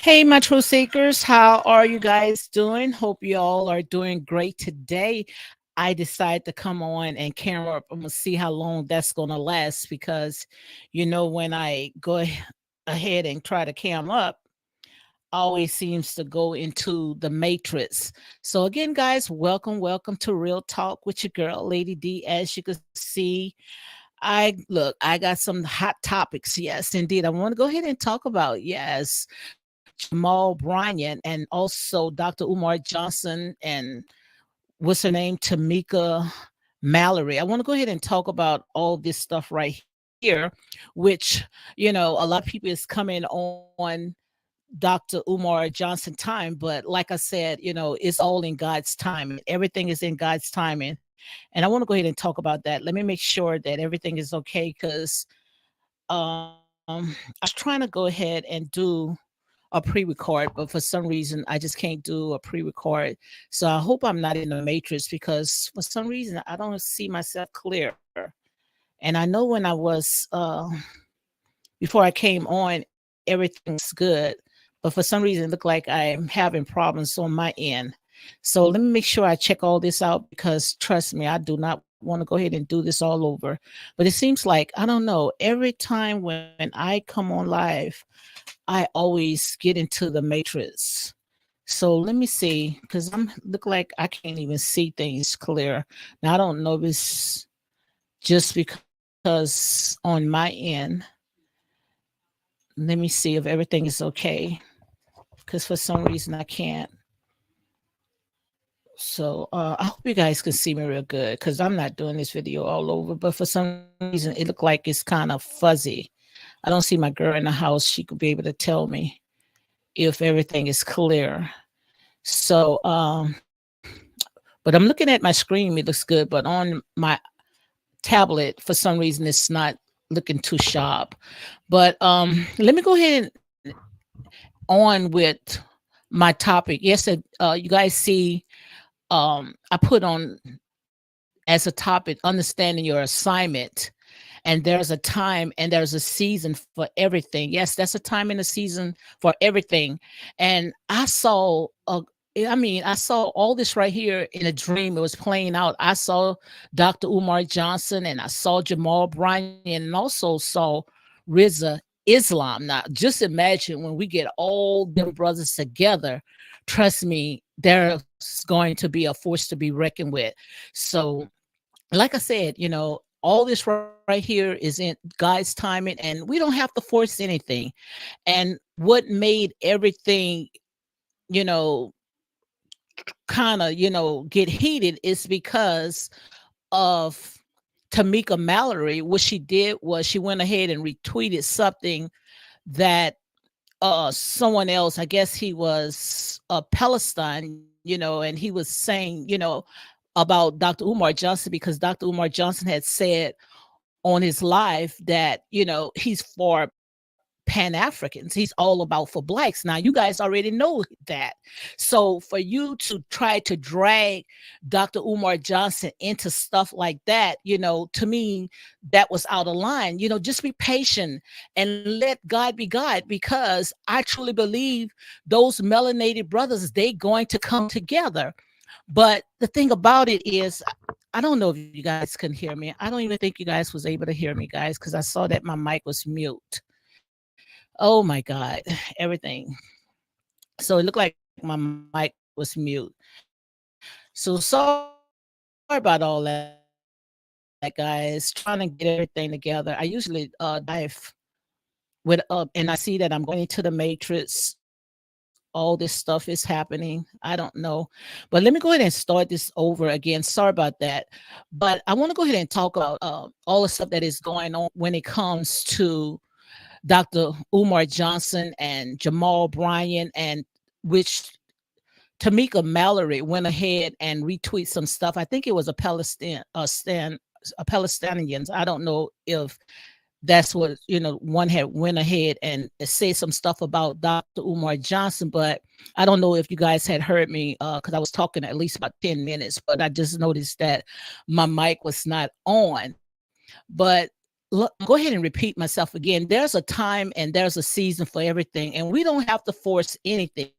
Hey, my truth seekers, how are you guys doing? Hope you all are doing great today. I decided to come on and camera up. I'm gonna see how long that's gonna last because, when I go ahead and try to cam up, always seems to go into the matrix. So again, guys, welcome to Real Talk with your girl, Lady D. As you can see, I got some hot topics. Yes, indeed. I want to go ahead and talk about Jamal Bryant and also Dr. Umar Johnson and what's her name, Tamika Mallory. I want to go ahead and talk about all this stuff right here, which a lot of people is coming on Dr. Umar Johnson time, but like I said, it's all in God's timing. Everything is in God's timing. And I want to go ahead and talk about that. Let me make sure that everything is okay because I was trying to go ahead and do a pre-record, but for some reason I just can't do a pre-record. So I hope I'm not in the matrix because for some reason I don't see myself clear. And I know when I was before I came on, everything was good. But for some reason, it looked like I'm having problems on my end. So let me make sure I check all this out because trust me, I do not want to go ahead and do this all over. But it seems like, I don't know, every time when I come on live, I always get into the matrix. So let me see, because I'm look like I can't even see things clear. Now I don't know if it's just because on my end. Let me see if everything is okay. Because for some reason I can't. So I hope you guys can see me real good because I'm not doing this video all over. But for some reason it looked like it's kind of fuzzy. I don't see my girl in the house. She could be able to tell me if everything is clear. So but I'm looking at my screen, it looks good, but on my tablet, for some reason it's not looking too sharp. But let me go ahead on with my topic. Yes, you guys see, I put on as a topic understanding your assignment, and there's a time and there's a season for everything. Yes, that's a time and a season for everything. And I saw all this right here in a dream. It was playing out. I saw Dr. Umar Johnson and I saw Jamal Bryant and also saw Riza Islam. Now, just imagine when we get all them brothers together, trust me, there's going to be a force to be reckoned with. So, like I said, all this right here is in God's timing, and we don't have to force anything. And what made everything, you know, kind of, get heated is because of Tamika Mallory. What she did was she went ahead and retweeted something that someone else, I guess he was Palestine, and he was saying, about Dr. Umar Johnson because Dr. Umar Johnson had said on his live that, he's for Pan Africans. He's all about for blacks. Now, you guys already know that. So for you to try to drag Dr. Umar Johnson into stuff like that, to me, that was out of line. Just be patient and let God be God because I truly believe those melanated brothers, they going to come together. But the thing about it is, I don't know if you guys can hear me. I don't even think you guys was able to hear me, guys, because I saw that my mic was mute. Oh my God, everything. So it looked like my mic was mute. So sorry about all that, guys. Trying to get everything together. I usually dive with and I see that I'm going into the matrix. All this stuff is happening. I don't know. But let me go ahead and start this over again. Sorry about that. But I want to go ahead and talk about all the stuff that is going on when it comes to Dr. Umar Johnson and Jamal Bryant, and which Tamika Mallory went ahead and retweet some stuff. I think it was a Palestinians. I don't know if that's what one had went ahead and said some stuff about Dr. Umar Johnson, but I don't know if you guys had heard me because I was talking at least about 10 minutes, but I just noticed that my mic was not on. But go ahead and repeat myself again. There's a time and there's a season for everything, and we don't have to force anything,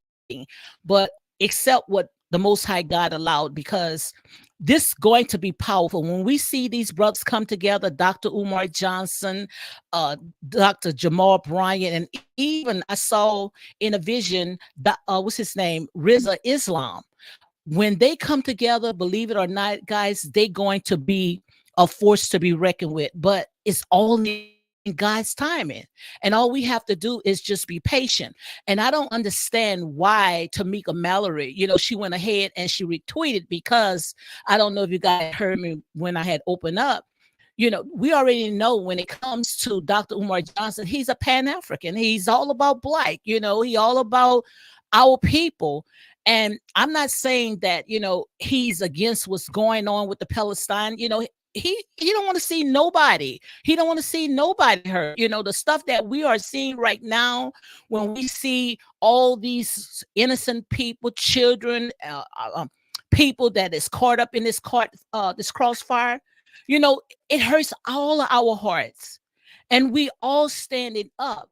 but accept what the Most High God allowed, because this going to be powerful when we see these brothers come together. Dr. Umar Johnson, Dr. Jamal Bryant, and even I saw in a vision that what's his name, Riza Islam. When they come together, believe it or not, guys, they going to be a force to be reckoned with. But it's all in God's timing. And all we have to do is just be patient. And I don't understand why Tamika Mallory, she went ahead and she retweeted, because I don't know if you guys heard me when I had opened up. We already know when it comes to Dr. Umar Johnson, he's a Pan-African. He's all about Black, he all about our people. And I'm not saying that, he's against what's going on with the Palestine. He don't want to see nobody. He don't want to see nobody hurt. The stuff that we are seeing right now, when we see all these innocent people, children, people that is caught up in this crossfire, it hurts all of our hearts. And we all standing up,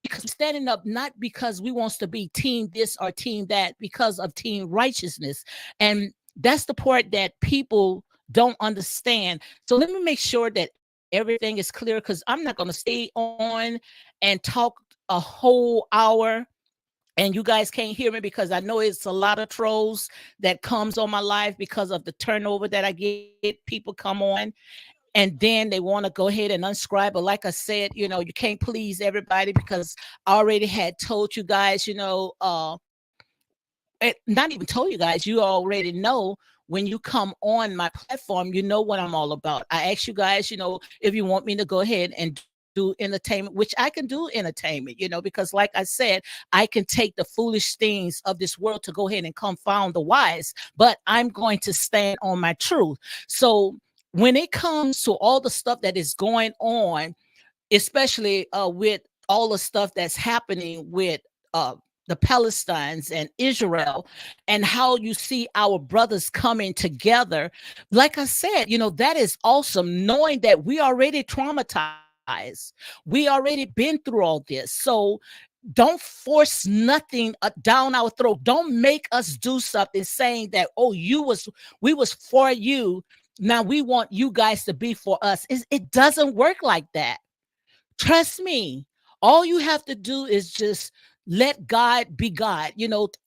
because standing up not because we wants to be team this or team that, because of team righteousness. And that's the part that people don't understand. So let me make sure that everything is clear, because I'm not going to stay on and talk a whole hour and you guys can't hear me, because I know it's a lot of trolls that comes on my live because of the turnover that I get. People come on and then they want to go ahead and unscribe. But like I said, you can't please everybody, because I already had told you guys, not even told you guys, you already know. When you come on my platform, you know what I'm all about. I ask you guys, if you want me to go ahead and do entertainment, which I can do entertainment, because like I said, I can take the foolish things of this world to go ahead and confound the wise, but I'm going to stand on my truth. So when it comes to all the stuff that is going on, especially with all the stuff that's happening with the Palestinians and Israel, and how you see our brothers coming together. Like I said, that is awesome, knowing that we already traumatized. We already been through all this. So don't force nothing down our throat. Don't make us do something saying that, oh, we was for you. Now we want you guys to be for us. It doesn't work like that. Trust me. All you have to do is just let God be God.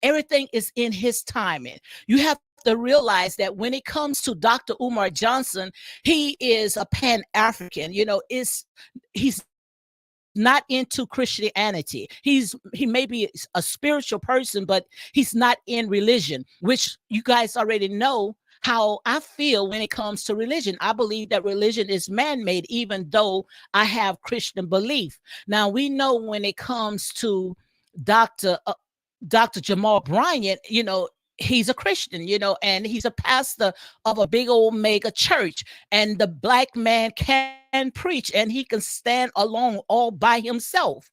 Everything is in his timing. You have to realize that when it comes to Dr. Umar Johnson, he is a Pan-African. He's not into Christianity. He may be a spiritual person, but he's not in religion, which you guys already know how I feel when it comes to religion. I believe that religion is man-made, even though I have Christian belief. Now we know when it comes to Dr. Dr. Jamal Bryant, he's a Christian, and he's a pastor of a big old mega church. And the Black man can preach, and he can stand alone all by himself.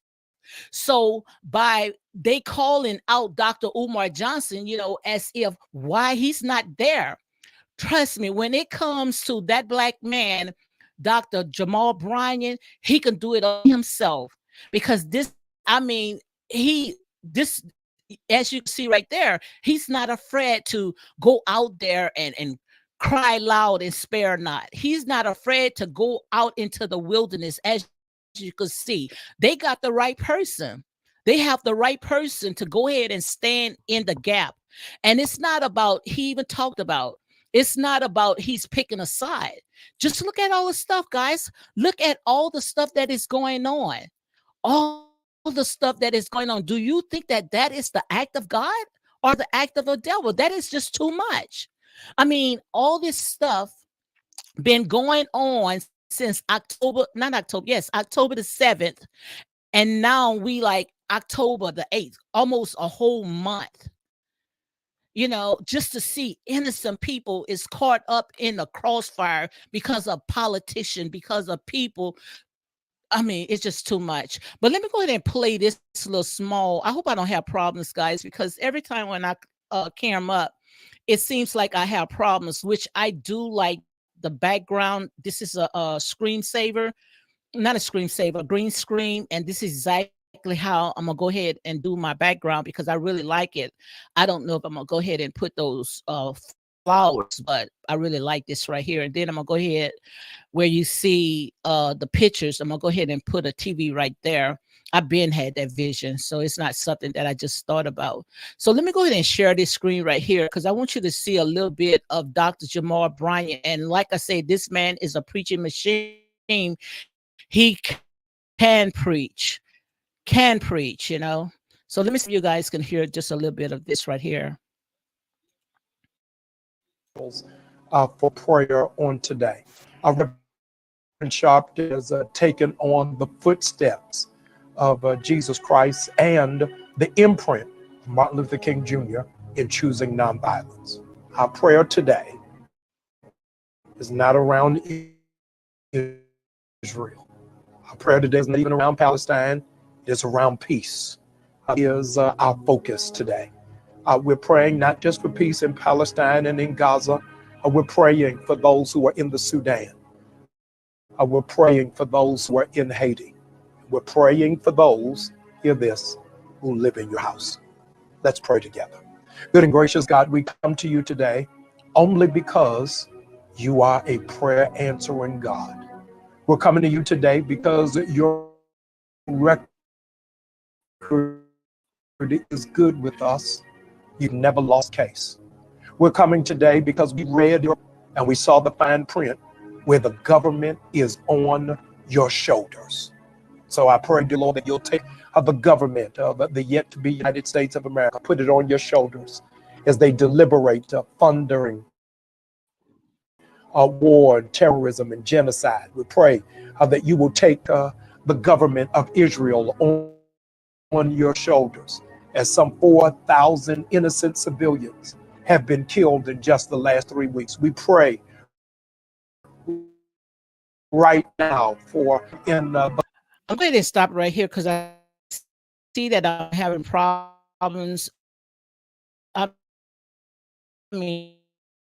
So by they calling out Dr. Umar Johnson, as if why he's not there. Trust me, when it comes to that Black man, Dr. Jamal Bryant, he can do it all himself. Because this, as you can see right there, he's not afraid to go out there and cry loud and spare not. He's not afraid to go out into the wilderness. As you can see, they got the right person. They have the right person to go ahead and stand in the gap. And it's not about, he even talked about, it's not about he's picking a side. Just look at all the stuff, guys. Look at all the stuff that is going on. All the stuff that is going on. Do you think that that is the act of God or the act of a devil? That is just too much. I mean, all this stuff been going on since October, not October, yes, October the 7th. And now we like October the 8th, almost a whole month. Just to see innocent people is caught up in the crossfire because of politician, because of people. I mean, it's just too much. But let me go ahead and play this little small. I hope I don't have problems, guys, because every time when I cam up, it seems like I have problems, which I do like the background. This is a screensaver, not a screensaver, a green screen. And this is exactly how I'm gonna go ahead and do my background because I really like it. I don't know if I'm gonna go ahead and put those flowers, but I really like this right here. And then I'm gonna go ahead where you see the pictures. I'm gonna go ahead and put a TV right there. I've been had that vision, so it's not something that I just thought about. So let me go ahead and share this screen right here because I want you to see a little bit of Dr. Jamal Bryant. And like I said, this man is a preaching machine. He can preach, So let me see if you guys can hear just a little bit of this right here. For prayer on today. Reverend Sharp has taken on the footsteps of Jesus Christ and the imprint of Martin Luther King Jr. in choosing nonviolence. Our prayer today is not around Israel. Our prayer today is not even around Palestine. It is around peace. Is our focus today. We're praying not just for peace in Palestine and in Gaza. We're praying for those who are in the Sudan. We're praying for those who are in Haiti. We're praying for those, hear this, who live in your house. Let's pray together. Good and gracious God, we come to you today only because you are a prayer answering God. We're coming to you today because your record is good with us. You've never lost case. We're coming today because we read and we saw the fine print where the government is on your shoulders. So I pray, dear Lord, that you'll take the government of the yet to be United States of America, put it on your shoulders as they deliberate funding war and terrorism and genocide. We pray that you will take the government of Israel on your shoulders as some 4,000 innocent civilians have been killed in just the last 3 weeks. We pray right now for I'm going to stop right here because I see that I'm having problems. I mean,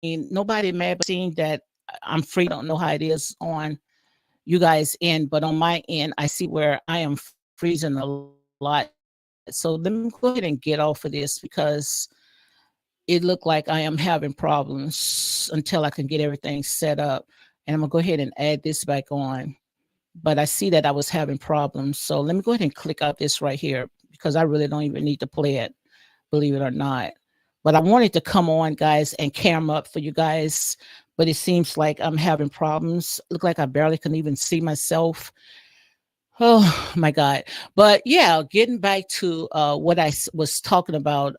nobody mad, but seeing that I'm free. I don't know how it is on you guys' end, but on my end, I see where I am freezing a lot. So let me go ahead and get off of this because it looked like I am having problems until I can get everything set up. And I'm gonna go ahead and add this back on. But I see that I was having problems. So let me go ahead and click out this right here because I really don't even need to play it, believe it or not. But I wanted to come on, guys, and cam up for you guys. But it seems like I'm having problems. Look like I barely can even see myself. Oh my God. But yeah, getting back to what I was talking about.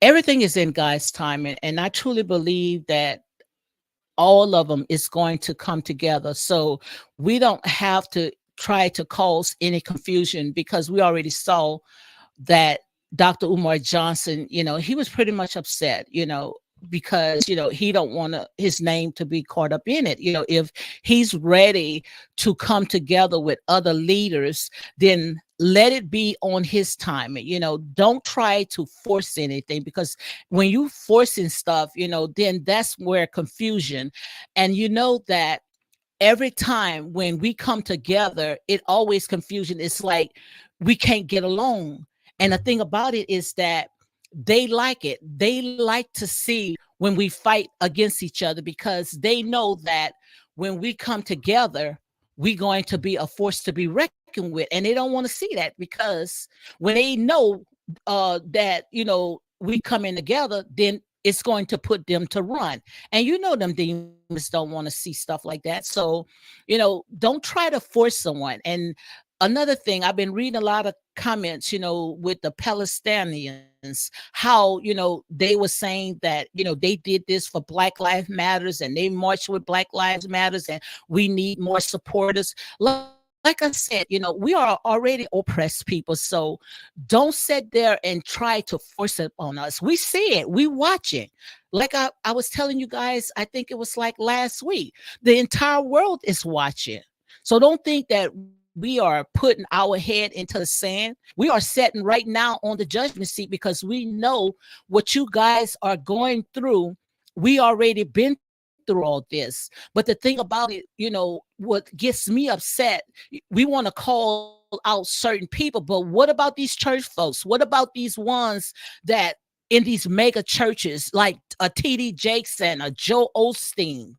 Everything is in God's time. And I truly believe that all of them is going to come together. So we don't have to try to cause any confusion because we already saw that Dr. Umar Johnson, he was pretty much upset, because, he don't want his name to be caught up in it. If he's ready to come together with other leaders, then let it be on his time. Don't try to force anything because when you forcing stuff, then that's where confusion. And that every time when we come together, it always confusion. It's like we can't get along. And the thing about it is that they like it. They like to see when we fight against each other because they know that when we come together, we're going to be a force to be reckoned with. And they don't want to see that because when they know that, we come in together, then it's going to put them to run. And them demons don't want to see stuff like that. So, don't try to force someone. And another thing, I've been reading a lot of comments, with the Palestinians, how, they were saying that, they did this for Black Lives Matters and they marched with Black Lives Matters and we need more supporters. Like I said, we are already oppressed people. So don't sit there and try to force it on us. We see it. We watch it. Like I was telling you guys, I think it was like last week, the entire world is watching. So don't think that we are putting our head into the sand. We are sitting right now on the judgment seat because we know what you guys are going through. We already been through it. through all this. But the thing about it, what gets me upset, we want to call out certain people, but what about these church folks? What about these ones that in these mega churches like a TD Jakes and a Joe Osteen?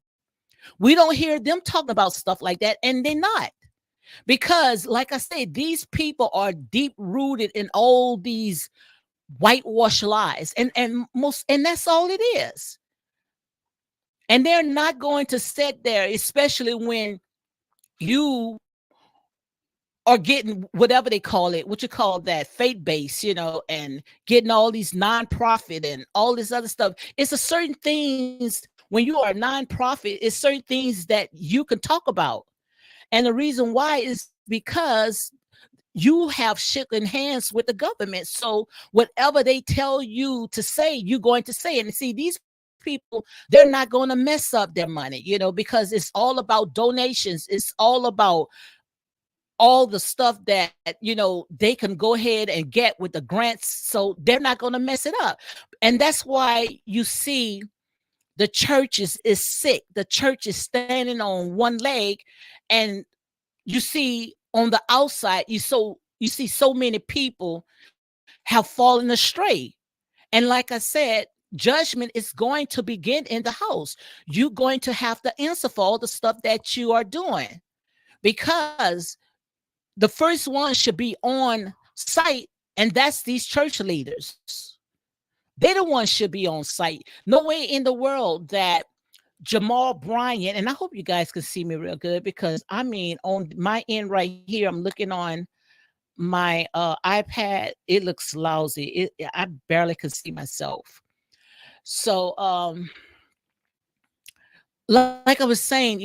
We don't hear them talking about stuff like that, and they're not. Because, like I said, these people are deep rooted in all these whitewash lies, and that's all it is. And they're not going to sit there, especially when you are getting whatever they call it, what you call that, faith base, and getting all these nonprofit and all this other stuff. It's a certain things when you are a nonprofit, it's certain things that you can talk about. And the reason why is because you have shaken hands with the government. So whatever they tell you to say, you're going to say. And see, these people, they're not going to mess up their money, because it's all about donations. It's all about all the stuff that, they can go ahead and get with the grants. So they're not going to mess it up. And that's why you see the church is sick. The church is standing on one leg, and you see on the outside, you see so many people have fallen astray. And like I said, judgment is going to begin in the house. You're going to have to answer for all the stuff that you are doing, because the first one should be on site, and that's these church leaders. They the ones should be on site. No way in the world that Jamal Bryant, and I hope you guys can see me real good, because I mean, on my end right here, I'm looking on my iPad. It looks lousy. I barely can see myself. So, like I was saying,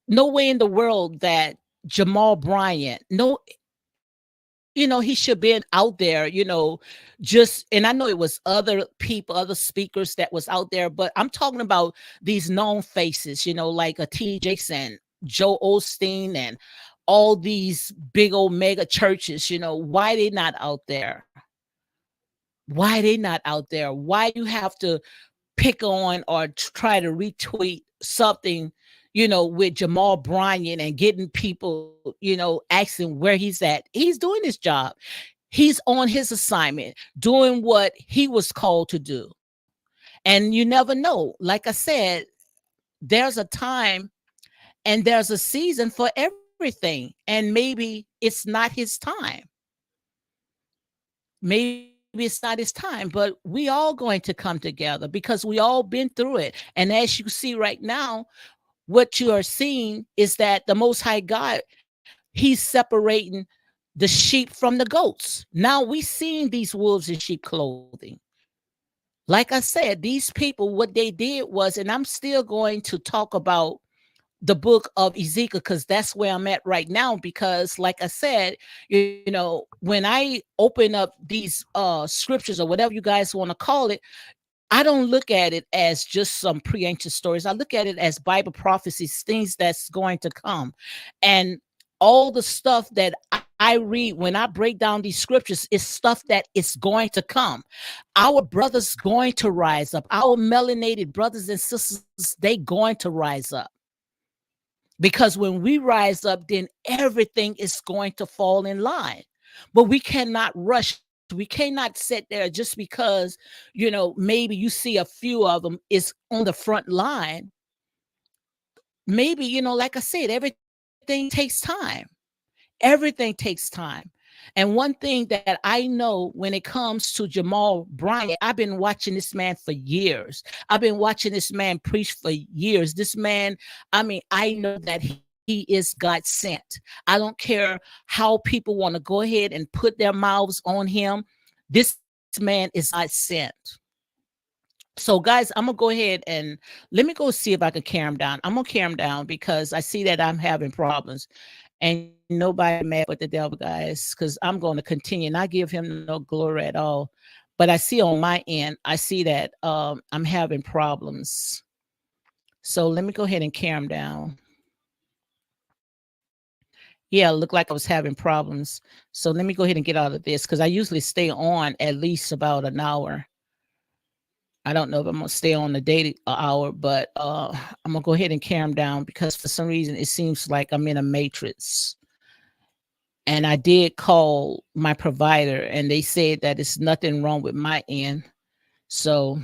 no way in the world that Jamal Bryant, no, he should be out there, just, and I know it was other people, other speakers that was out there, but I'm talking about these known faces, like a T. Jackson, Joe Osteen, and all these big old mega churches. Why they not out there? Why they not out there? Why you have to pick on or try to retweet something, with Jamal Bryant and getting people, asking where he's at? He's doing his job. He's on his assignment, doing what he was called to do. And you never know. Like I said, there's a time and there's a season for everything. And maybe it's not his time. Maybe it's not his time, but we all going to come together because we all been through it. And as you see right now, what you are seeing is that the Most High God, he's separating the sheep from the goats. Now we seeing these wolves in sheep clothing. Like I said, these people, what they did was, and I'm still going to talk about the book of Ezekiel, because that's where I'm at right now. Because like I said, when I open up these scriptures, or whatever you guys want to call it, I don't look at it as just some pre-ancient stories. I look at it as Bible prophecies, things that's going to come. And all the stuff that I read when I break down these scriptures is stuff that is going to come. Our brothers going to rise up. Our melanated brothers and sisters, they going to rise up. Because when we rise up, then everything is going to fall in line. But we cannot rush. We cannot sit there just because, maybe you see a few of them is on the front line. Maybe, like I said, everything takes time. Everything takes time. And one thing that I know when it comes to Jamal Bryant, I've been watching this man for years. I've been watching this man preach for years. This man, I mean, I know that he is God sent. I don't care how people want to go ahead and put their mouths on him. This man is God sent. So, guys, I'm gonna go ahead and let me go see if I can carry him down. I'm gonna carry him down because I see that I'm having problems. Ain't nobody mad but the devil, guys, because I'm going to continue and I give him no glory at all. But I see on my end, I see that I'm having problems. So let me go ahead and carry him down. Yeah, it looked like I was having problems. So let me go ahead and get out of this, because I usually stay on at least about an hour. I don't know if I'm gonna stay on the daily hour, but I'm gonna go ahead and carry them down because for some reason it seems like I'm in a matrix. And I did call my provider, and they said that it's nothing wrong with my end. So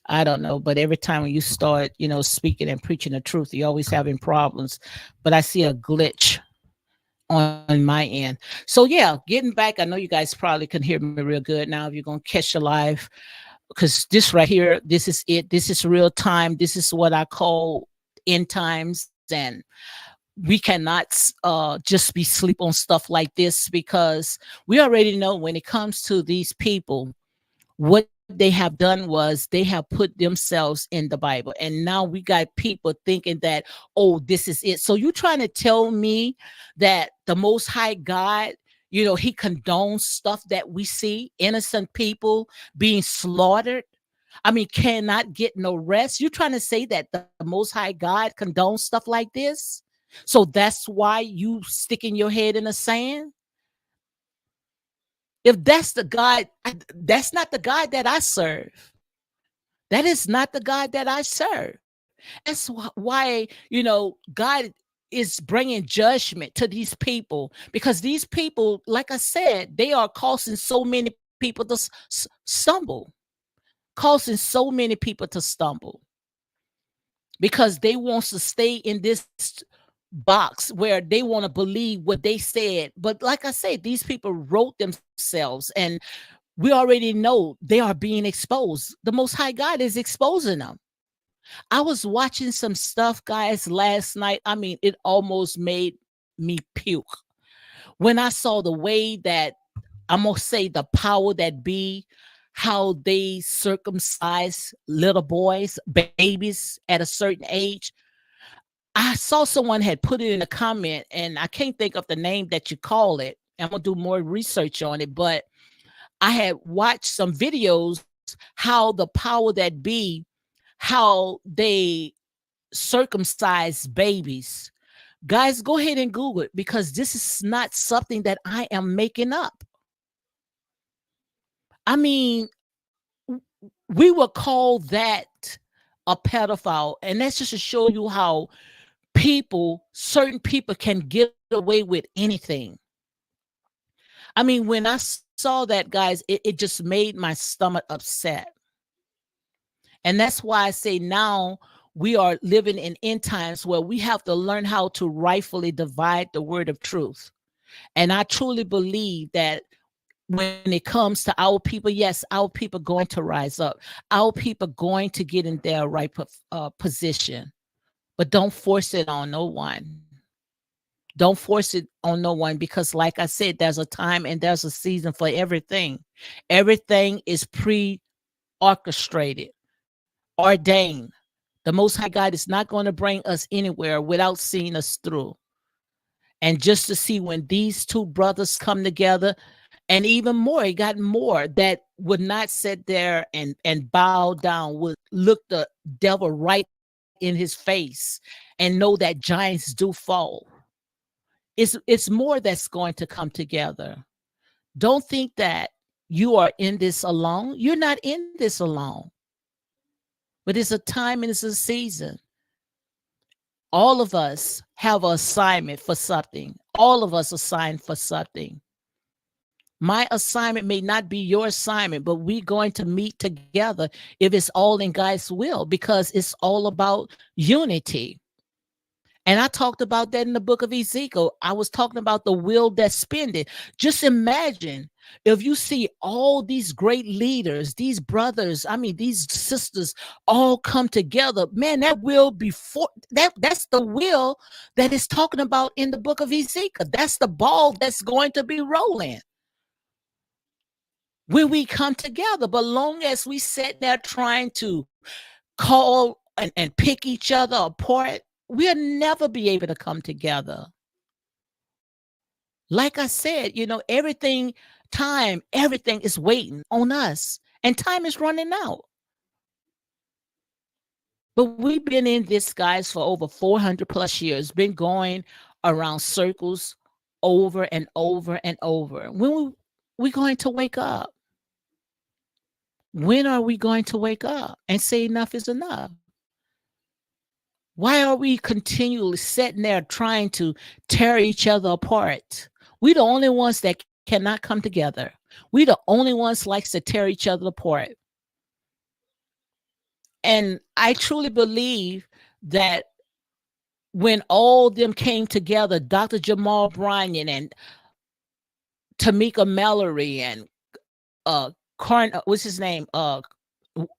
I don't know, but every time when you start, speaking and preaching the truth, you're always having problems. But I see a glitch on my end. So yeah, getting back, I know you guys probably can hear me real good now. If you're gonna catch the live, because this right here, this is it. This is real time. This is what I call end times, and we cannot just be sleep on stuff like this because we already know when it comes to these people, what they have done was they have put themselves in the Bible. And now we got people thinking that, oh, this is it. So you trying to tell me that the Most High God, he condones stuff that we see, innocent people being slaughtered? I mean, cannot get no rest. You're trying to say that the Most High God condones stuff like this? So that's why you sticking your head in the sand? If that's the God, that's not the God that I serve. That is not the God that I serve. That's why, God is bringing judgment to these people because these people, like I said, they are causing so many people to stumble, causing so many people to stumble because they want to stay in this box where they want to believe what they said. But like I said, these people wrote themselves, and we already know they are being exposed. The Most High God is exposing them. I was watching some stuff, guys, last night. I mean, it almost made me puke when I saw the way that I'm gonna say the power that be, how they circumcise little boys, babies at a certain age. I saw someone had put it in a comment, and I can't think of the name that you call it. I'm gonna do more research on it, but I had watched some videos how the power that be, how they circumcise babies. Guys, go ahead and Google it because this is not something that I am making up. I mean, we would call that a pedophile, and that's just to show you how certain people can get away with anything. I mean, when I saw that, guys, it just made my stomach upset. And that's why I say now we are living in end times where we have to learn how to rightfully divide the word of truth. And I truly believe that when it comes to our people, yes, our people going to rise up. Our people going to get in their right position. But don't force it on no one. Don't force it on no one because, like I said, there's a time and there's a season for everything. Everything is pre-orchestrated, ordained. The Most High God is not going to bring us anywhere without seeing us through. And just to see when these two brothers come together, and even more, it got more that would not sit there and bow down, would look the devil right in his face and know that giants do fall. It's more that's going to come together. Don't think that you are in this alone. You're not in this alone. But it's a time and it's a season. All of us have an assignment for something. All of us assigned for something. My assignment may not be your assignment, but we're going to meet together if it's all in God's will because it's all about unity. And I talked about that in the book of Ezekiel. I was talking about the will that's spending. Just imagine if you see all these great leaders, these brothers, I mean, these sisters all come together. Man, that will be that's the will that is talking about in the book of Ezekiel. That's the ball that's going to be rolling when we come together. But long as we sit there trying to call and pick each other apart, we'll never be able to come together. Like I said, everything is waiting on us, and time is running out. But we've been in this, guys, for over 400 plus years, been going around circles over and over and over. When we going to wake up? When are we going to wake up and say enough is enough? Why are we continually sitting there trying to tear each other apart? We the only ones that cannot come together. We the only ones likes to tear each other apart. And I truly believe that when all them came together, Dr. Jamal Bryant and Tamika Mallory and what's his name?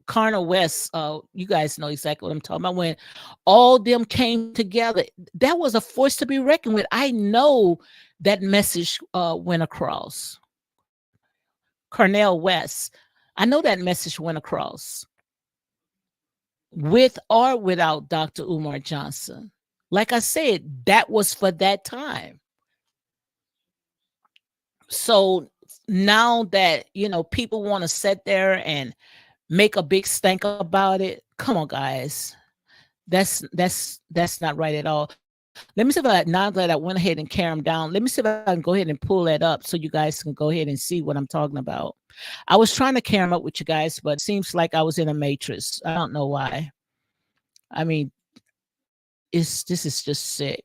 Carner West, you guys know exactly what I'm talking about. When all them came together, that was a force to be reckoned with. I know that message went across. Cornell West, I know that message went across with or without Dr. Umar Johnson. Like I said, that was for that time. So now that, people want to sit there and make a big stank about it, come on, guys. That's not right at all. Let me see if now that I went ahead and carry them down, let me see if I can go ahead and pull that up so you guys can go ahead and see what I'm talking about. I was trying to carry them up with you guys, but it seems like I was in a matrix. I don't know why. I mean, this is just sick.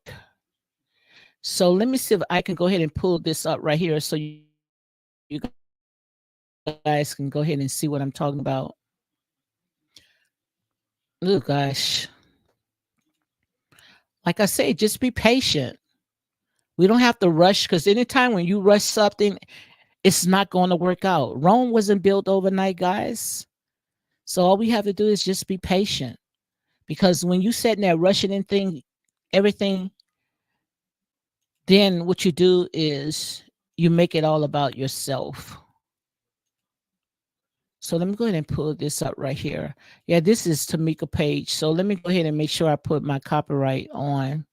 So let me see if I can go ahead and pull this up right here so you guys can go ahead and see what I'm talking about. Oh gosh. Like I say, just be patient. We don't have to rush, because anytime when you rush something, it's not going to work out. Rome wasn't built overnight, guys. So all we have to do is just be patient. Because when you sitting there rushing everything, then what you do is you make it all about yourself. So let me go ahead and pull this up right here. Yeah, this is Tamika Page. So let me go ahead and make sure I put my copyright on,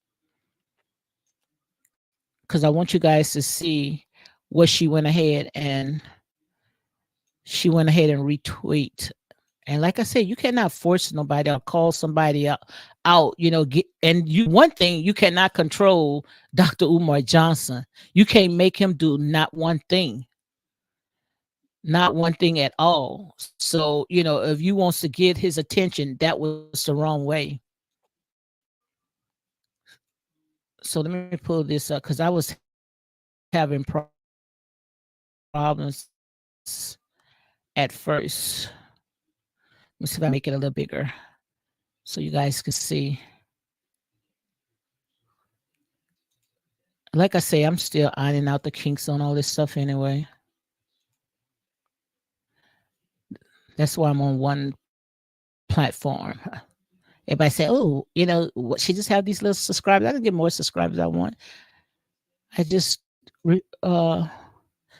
because I want you guys to see what she went ahead and retweet. And like I said, you cannot force nobody or call somebody out, one thing you cannot control Dr. Umar Johnson. You can't make him do not one thing at all. So, if you wants to get his attention, that was the wrong way. So let me pull this up, because I was having problems at first. Let me see if I can make it a little bigger so you guys can see. Like I say, I'm still ironing out the kinks on all this stuff anyway. That's why I'm on one platform. Everybody say, "Oh, what, she just have these little subscribers. I can get more subscribers I want." I just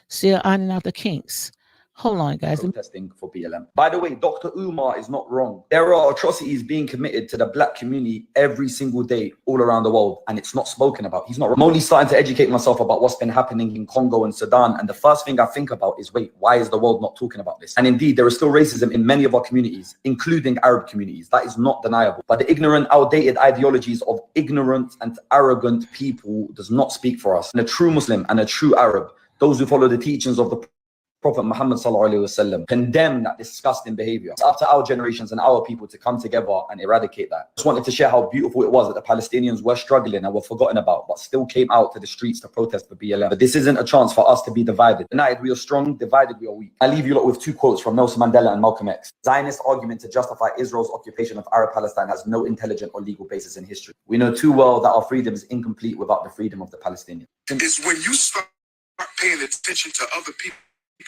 still ironing out the kinks. Hold on, guys. Protesting for BLM. By the way, Dr. Umar is not wrong. There are atrocities being committed to the black community every single day all around the world, and it's not spoken about. He's not wrong. I'm only starting to educate myself about what's been happening in Congo and Sudan, and the first thing I think about is, wait, why is the world not talking about this? And indeed, there is still racism in many of our communities, including Arab communities. That is not deniable. But the ignorant, outdated ideologies of ignorant and arrogant people does not speak for us. And a true Muslim and a true Arab, those who follow the teachings of the Prophet Muhammad condemn that disgusting behavior. It's up to our generations and our people to come together and eradicate that. I just wanted to share how beautiful it was that the Palestinians were struggling and were forgotten about, but still came out to the streets to protest for BLM. But this isn't a chance for us to be divided. United we are strong, divided we are weak. I leave you lot with two quotes from Nelson Mandela and Malcolm X. Zionist argument to justify Israel's occupation of Arab Palestine has no intelligent or legal basis in history. We know too well that our freedom is incomplete without the freedom of the Palestinians. It's when you start paying attention to other people's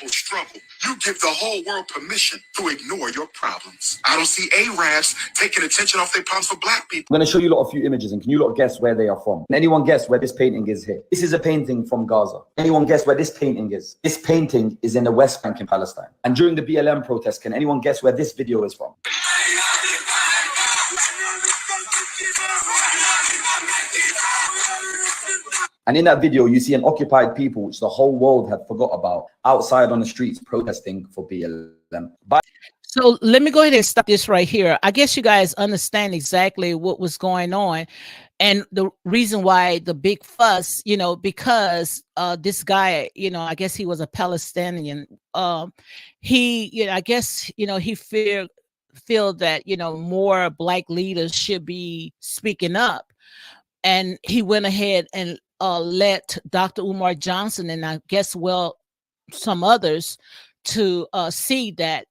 struggle, you give the whole world permission to ignore your problems. I don't see Arabs taking attention off their problems for black people. I'm going to show you lot a few images, and can you lot guess where they are from? Can anyone guess where this painting is here? This is a painting from Gaza. Anyone guess where this painting is? This painting is in the West Bank in Palestine. And during the BLM protest, can anyone guess where this video is from? And in that video, you see an occupied people, which the whole world had forgot about, outside on the streets protesting for BLM. So let me go ahead and stop this right here. I guess you guys understand exactly what was going on. And the reason why the big fuss, because this guy, I guess he was a Palestinian. He, I guess, he feel that more black leaders should be speaking up, and he went ahead and let Dr. Umar Johnson, and I guess, well, some others, to see that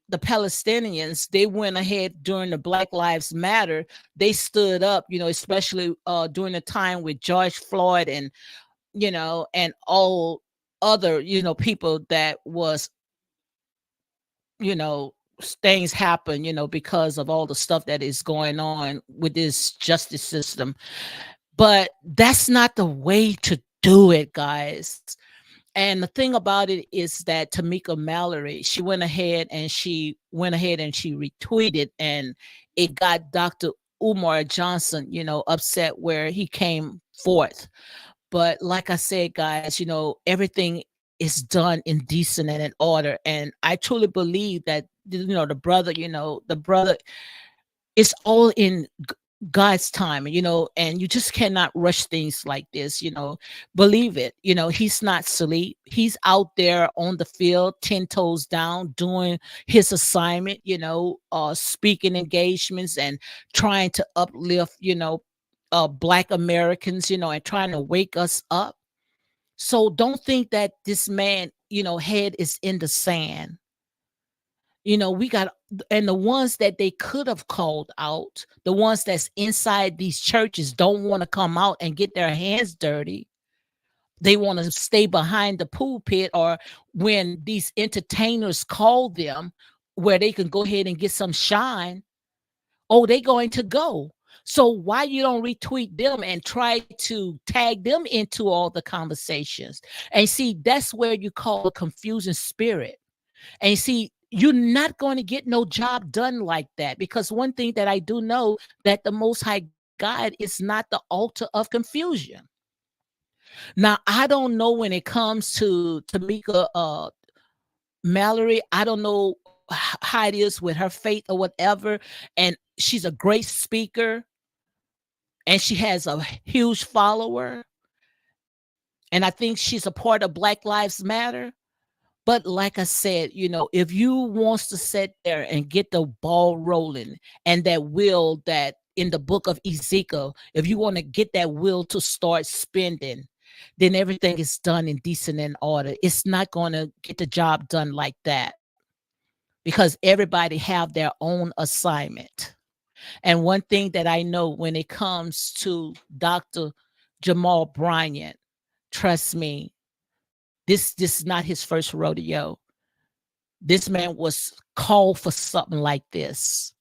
the Palestinians, they went ahead during the Black Lives Matter. They stood up, especially during the time with George Floyd, and and all other people that was, you know things happen, because of all the stuff that is going on with this justice system. But that's not the way to do it, guys. And the thing about it is that Tamika Mallory, she retweeted, and it got Dr. Umar Johnson, upset, where he came forth. But like I said, guys, everything is done in decent and in order. And I truly believe that, the brother, it's all in God's time, and you just cannot rush things like this, believe it. He's not asleep. He's out there on the field, 10 toes down, doing his assignment, speaking engagements and trying to uplift, Black Americans, and trying to wake us up. So don't think that this man, head is in the sand. We got, and the ones that they could have called out, the ones that's inside these churches, don't want to come out and get their hands dirty. They want to stay behind the pulpit, or when these entertainers call them where they can go ahead and get some shine, oh, they going to go. So why you don't retweet them and try to tag them into all the conversations? And see, that's where you call a confusing spirit. And see, you're not going to get no job done like that, because one thing that I do know, that the Most High God is not the altar of confusion. Now, I don't know when it comes to Tamika Mallory. I don't know how it is with her faith or whatever. And she's a great speaker, and she has a huge follower. And I think she's a part of Black Lives Matter. But like I said, if you wants to sit there and get the ball rolling, and that will, that in the book of Ezekiel, if you want to get that will to start spending, then everything is done in decent and order. It's not going to get the job done like that, because everybody have their own assignment. And one thing that I know, when it comes to Dr. Jamal Bryant, trust me, this is not his first rodeo. This man was called for something like this.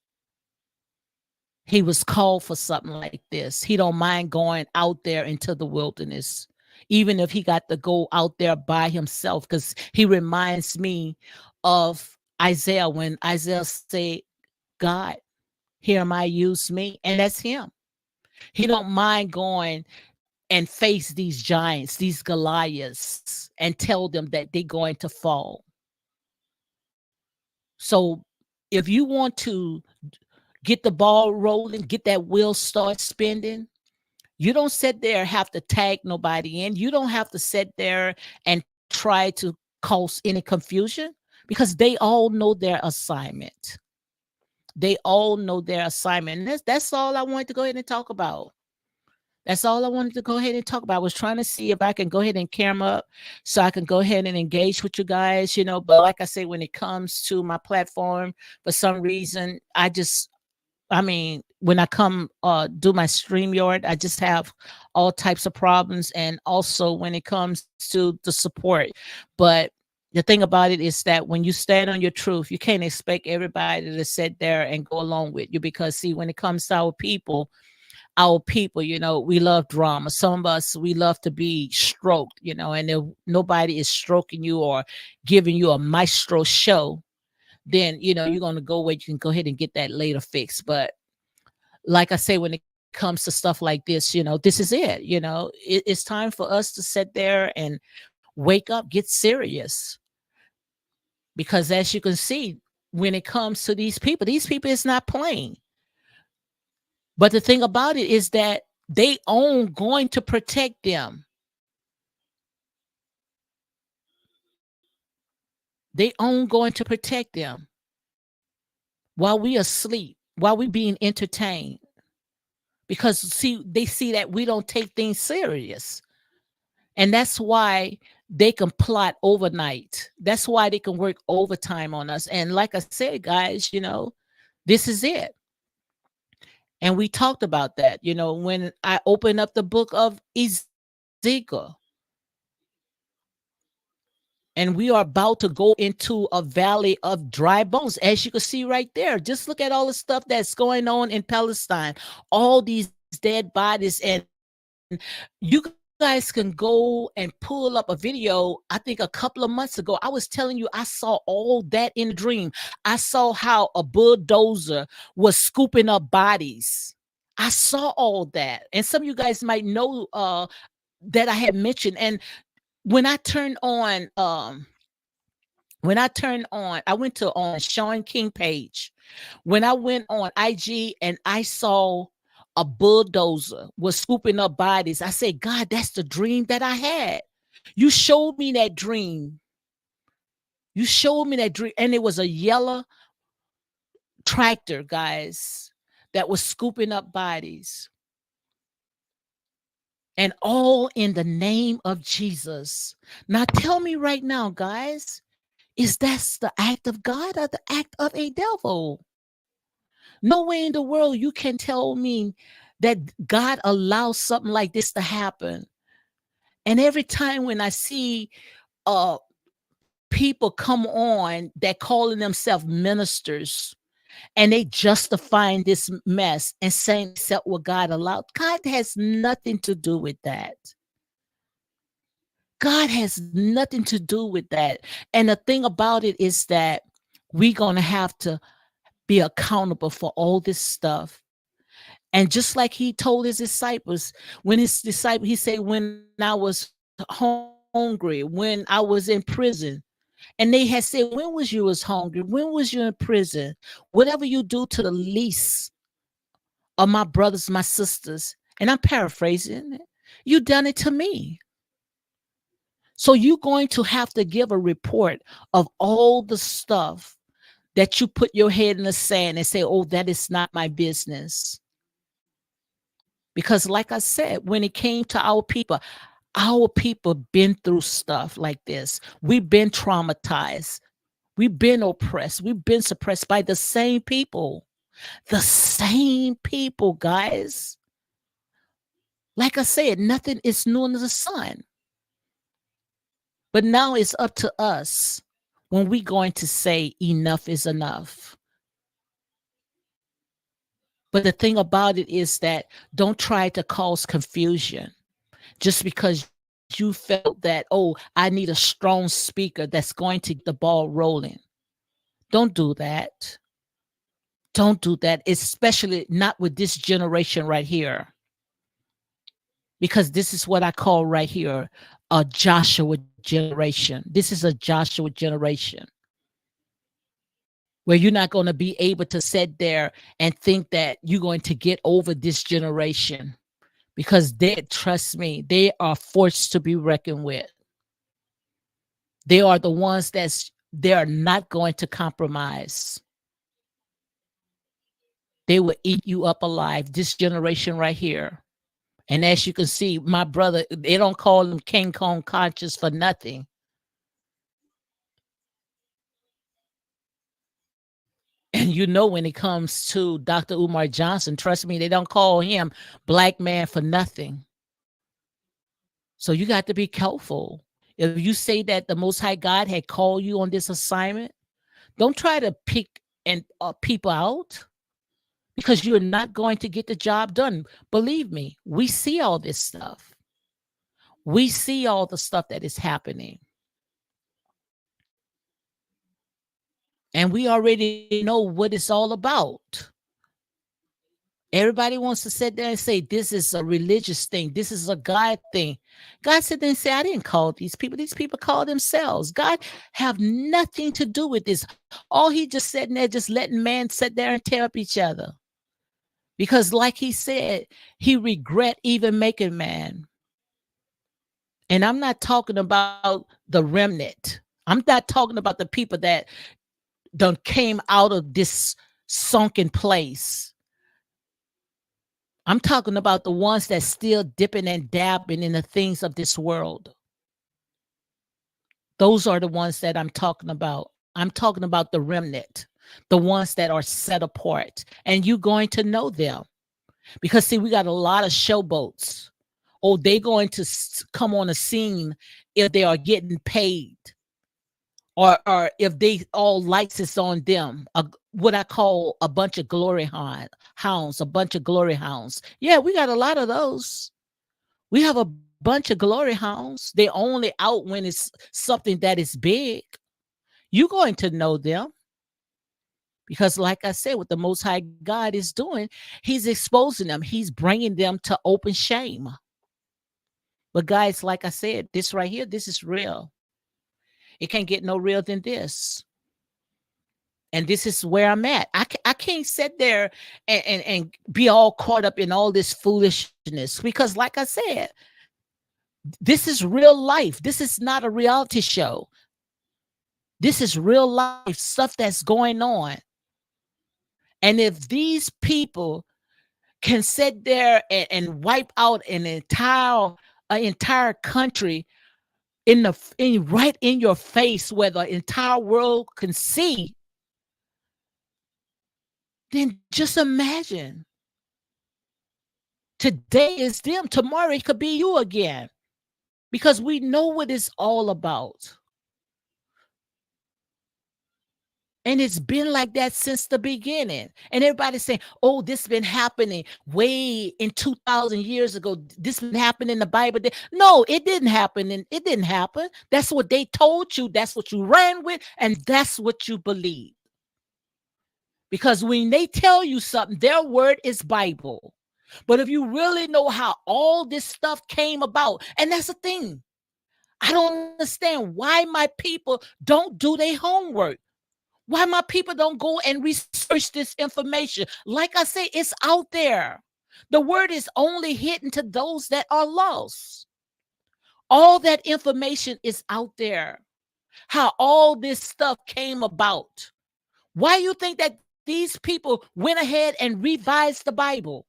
He was called for something like this. He don't mind going out there into the wilderness, even if he got to go out there by himself, because he reminds me of Isaiah, when Isaiah said, God, here am I, use me. And that's him. He don't mind going and face these giants, these Goliaths, and tell them that they're going to fall. So if you want to get the ball rolling, get that wheel start spinning, you don't sit there and have to tag nobody in. You don't have to sit there and try to cause any confusion, because they all know their assignment. They all know their assignment. And that's all I wanted to go ahead and talk about. That's all I wanted to go ahead and talk about. I was trying to see if I can go ahead and camera up so I can go ahead and engage with you guys, But like I say, when it comes to my platform, for some reason, when I come do my StreamYard, I just have all types of problems. And also when it comes to the support. But the thing about it is that when you stand on your truth, you can't expect everybody to sit there and go along with you, because see, when it comes to our people, we love drama. Some of us, we love to be stroked, and if nobody is stroking you or giving you a maestro show, then, you're going to go where you can go ahead and get that later fix. But like I say, when it comes to stuff like this, this is it. It's time for us to sit there and wake up, get serious. Because as you can see, when it comes to these people, it's not playing. But the thing about it is that They own going to protect them. They own going to protect them while we asleep, while we being entertained. Because see, they see that we don't take things serious. And that's why they can plot overnight. That's why they can work overtime on us. And like I said, guys, this is it. And we talked about that, when I opened up the book of Ezekiel. And we are about to go into a valley of dry bones, as you can see right there. Just look at all the stuff that's going on in Palestine, all these dead bodies. And you guys can go and pull up a video. I think a couple of months ago, I was telling you, I saw all that in a dream. I saw how a bulldozer was scooping up bodies. I saw all that. And some of you guys might know that I had mentioned. And when I turned on, I went to on Sean King page. When I went on IG and I saw a bulldozer was scooping up bodies, I said, God, that's the dream that I had. You showed me that dream. You showed me that dream. And it was a yellow tractor, guys, that was scooping up bodies. And all in the name of Jesus. Now tell me right now, guys, is that the act of God or the act of a devil? No way in the world you can tell me that God allows something like this to happen. And every time when I see people come on that calling themselves ministers and they justifying this mess and saying except what God allowed, God has nothing to do with that. God has nothing to do with that. And the thing about it is that we're going to have to be accountable for all this stuff. And just like he told his disciples, he said, when I was hungry, when I was in prison, and they had said, when was you was hungry? When was you in prison? Whatever you do to the least of my brothers, my sisters, and I'm paraphrasing it, you done it to me. So you're going to have to give a report of all the stuff that you put your head in the sand and say, oh, that is not my business. Because like I said, when it came to our people been through stuff like this. We've been traumatized. We've been oppressed. We've been suppressed by the same people. The same people, guys. Like I said, nothing is new under the sun. But now it's up to us when we're going to say enough is enough. But the thing about it is that don't try to cause confusion just because you felt that, oh, I need a strong speaker that's going to get the ball rolling. Don't do that. Don't do that, especially not with this generation right here. Because this is what I call right here a Joshua generation. This is a Joshua generation where you're not going to be able to sit there and think that you're going to get over this generation, because trust me, they are forced to be reckoned with. They are the ones they are not going to compromise. They will eat you up alive, this generation right here. And as you can see, my brother, they don't call him King Kong conscious for nothing. And when it comes to Dr. Umar Johnson, trust me, they don't call him black man for nothing. So you got to be careful. If you say that the Most High God had called you on this assignment, don't try to pick people out, because you're not going to get the job done. Believe me, we see all this stuff. We see all the stuff that is happening. And we already know what it's all about. Everybody wants to sit there and say, this is a religious thing. This is a God thing. God said there and say, I didn't call these people. These people call themselves. God have nothing to do with this. All he just sitting there, just letting man sit there and tear up each other. Because like he said, he regret even making man. And I'm not talking about the remnant. I'm not talking about the people that done came out of this sunken place. I'm talking about the ones that still dipping and dabbing in the things of this world. Those are the ones that I'm talking about. I'm talking about the remnant, the ones that are set apart. And you're going to know them. Because see, we got a lot of showboats. Oh, they going to come on the scene if they are getting paid, or if they all lights is on them. What I call a bunch of glory hounds, a bunch of glory hounds. Yeah, we got a lot of those. We have a bunch of glory hounds. They only out when it's something that is big. You're going to know them. Because, like I said, what the Most High God is doing, He's exposing them. He's bringing them to open shame. But, guys, like I said, this right here, this is real. It can't get no real than this. And this is where I'm at. I can't sit there and be all caught up in all this foolishness. Because, like I said, this is real life. This is not a reality show. This is real life stuff that's going on. And if these people can sit there and wipe out an entire country right in your face, where the entire world can see, then just imagine. Today is them, tomorrow it could be you again, because we know what it's all about. And it's been like that since the beginning. And everybody's saying, oh, this been happening way in 2,000 years ago. This been happening in the Bible. No, it didn't happen. And it didn't happen. That's what they told you. That's what you ran with. And that's what you believe. Because when they tell you something, their word is Bible. But if you really know how all this stuff came about, and that's the thing, I don't understand why my people don't do their homework. Why my people don't go and research this information? Like I say, it's out there. The word is only hidden to those that are lost. All that information is out there. How all this stuff came about. Why you think that these people went ahead and revised the Bible?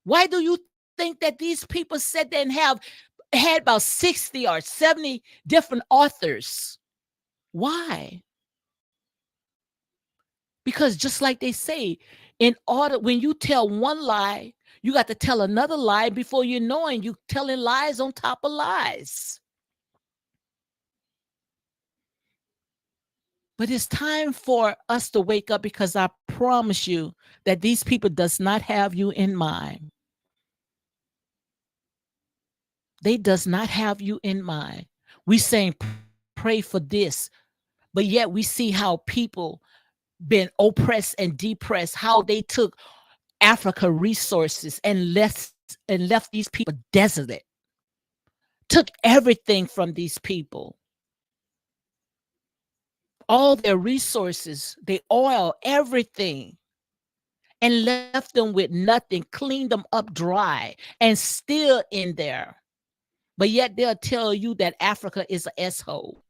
Why do you think that these people sat there and had about 60 or 70 different authors? Why? Because just like they say, when you tell one lie, you got to tell another lie before you know it. You telling lies on top of lies. But it's time for us to wake up, because I promise you that these people does not have you in mind. They does not have you in mind. We saying pray for this, but yet we see how people been oppressed and depressed, how they took Africa resources and left these people desolate. Took everything from these people. All their resources, the oil, everything. And left them with nothing, cleaned them up dry, and still in there. But yet they'll tell you that Africa is an S-hole.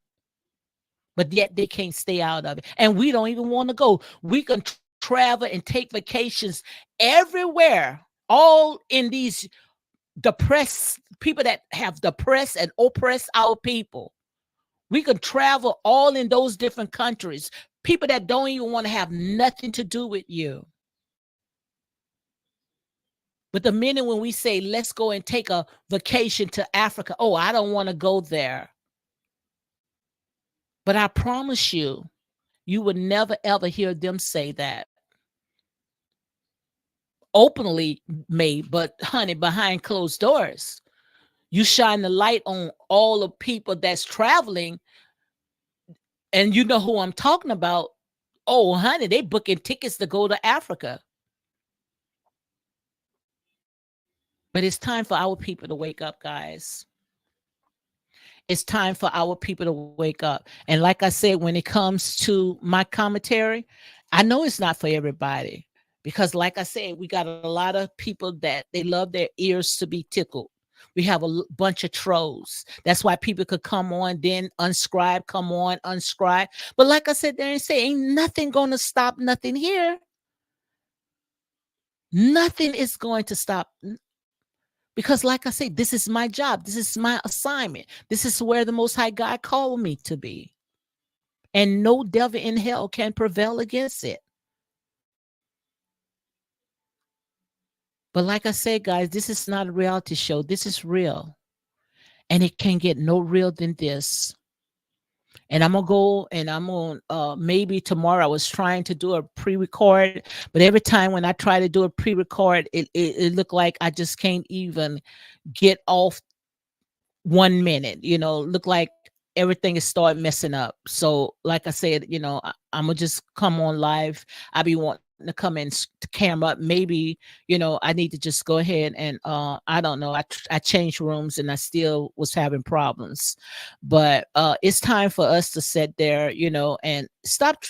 But yet they can't stay out of it. And we don't even want to go. We can travel and take vacations everywhere, all in these depressed people that have depressed and oppressed our people. We can travel all in those different countries. People that don't even want to have nothing to do with you. But the minute when we say, let's go and take a vacation to Africa, oh, I don't want to go there. But I promise you, you would never, ever hear them say that. Openly, maybe, but honey, behind closed doors. You shine the light on all the people that's traveling, and you know who I'm talking about. Oh, honey, they booking tickets to go to Africa. But it's time for our people to wake up, guys. It's time for our people to wake up. And like I said, when it comes to my commentary, I know it's not for everybody, Because like I said, we got a lot of people that they love their ears to be tickled. We have a bunch of trolls. That's why people could come on, then unscribe, come on, unscribe. But like I said, there and say, ain't nothing going to stop nothing here. Nothing is going to stop. Because like I said, this is my job. This is my assignment. This is where the Most High God called me to be. And no devil in hell can prevail against it. But like I said, guys, this is not a reality show. This is real. And it can get no real than this. And I'm gonna go and I'm on maybe tomorrow. I was trying to do a pre-record, but every time when I try to do a pre-record, it looked like I just can't even get off 1 minute. Look like everything is start messing up. So like I said, I'm gonna just come on live. I be wanting to come in to camera up. Maybe I need to just go ahead and I don't know. I changed rooms and I still was having problems, but it's time for us to sit there, and stop,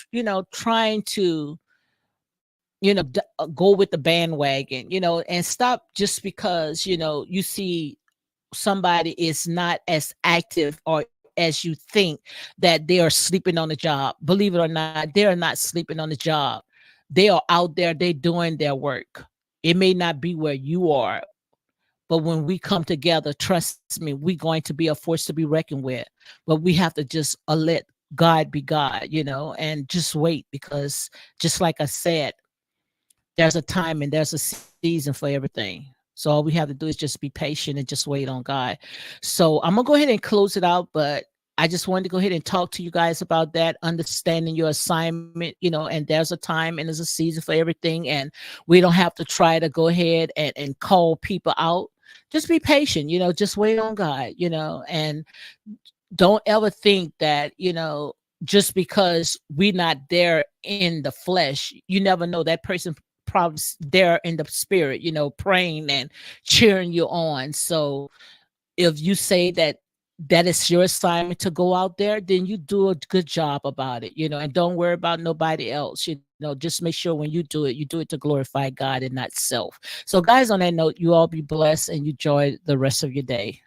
trying to go with the bandwagon, and stop just because you see somebody is not as active or as you think that they are sleeping on the job. Believe it or not, they are not sleeping on the job. They are out there, they doing their work. It may not be where you are, but when we come together, trust me, we're going to be a force to be reckoned with. But we have to just let God be God, and just wait, because just like I said, there's a time and there's a season for everything. So all we have to do is just be patient and just wait on God. So I'm gonna go ahead and close it out, but I just wanted to go ahead and talk to you guys about that, understanding your assignment, and there's a time and there's a season for everything. And we don't have to try to go ahead and call people out. Just be patient, just wait on God, and don't ever think that, just because we're not there in the flesh, you never know, that person probably there in the spirit, praying and cheering you on. So if you say that is your assignment to go out there, then you do a good job about it, and don't worry about nobody else. Just make sure when you do it to glorify God and not self. So guys, on that note, you all be blessed and you enjoy the rest of your day.